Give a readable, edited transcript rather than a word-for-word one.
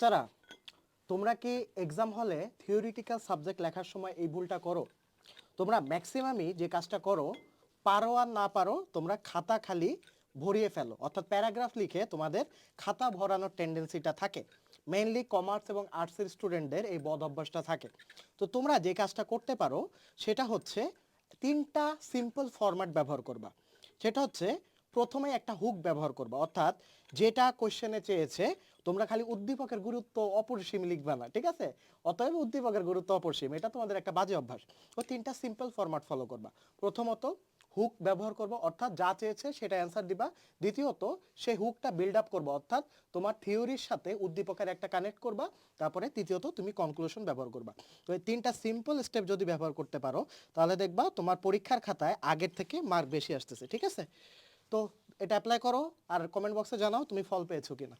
বাচ্চারা, তোমরা কি এক্সাম হলে থিওরিটিক্যাল সাবজেক্ট লেখার সময় এই ভুলটা করো? তোমরা ম্যাক্সিমামই যে কাজটা করো, পারো আর না পারো, তোমরা খাতা খালি ভরিয়ে ফেলো, অর্থাৎ প্যারাগ্রাফ লিখে তোমাদের খাতা ভরানোর টেন্ডেন্সিটা থাকে। মেইনলি কমার্স এবং আর্টসের স্টুডেন্টদের এই বদ অভ্যাসটা থাকে। তো তোমরা যে কাজটা করতে পারো সেটা হচ্ছে তিনটা সিম্পল ফরম্যাট ব্যবহার করবা। সেটা হচ্ছে প্রথমে একটা হুক ব্যবহার করবা, অর্থাৎ যেটা কোশ্চেনে চেয়েছে তোমরা খালি উদ্দীপকের গুরুত্ব অপরিসীম লিখবা না, ঠিক আছে? অতএব উদ্দীপকের গুরুত্ব অপরিসীম, এটা তোমাদের একটা বাজে অভ্যাস। ও তিনটা সিম্পল ফরম্যাট ফলো করবা। প্রথমত হুক ব্যবহার করবো, অর্থাৎ যা চেয়েছে সেটা অ্যান্সার দিবা। দ্বিতীয়ত সেই হুকটা বিল্ড আপ করবো, অর্থাৎ তোমার থিওরির সাথে উদ্দীপকের একটা কানেক্ট করবা। তারপরে তৃতীয়ত তুমি কনক্লুশন ব্যবহার করবা। তো এই তিনটা সিম্পল স্টেপ যদি ব্যবহার করতে পারো তাহলে দেখবা তোমার পরীক্ষার খাতায় আগের থেকে মার্ক বেশি আসতেছে, ঠিক আছে? তো এটা অ্যাপ্লাই করো আর কমেন্ট বক্সে জানাও তুমি ফল পেয়েছো কিনা।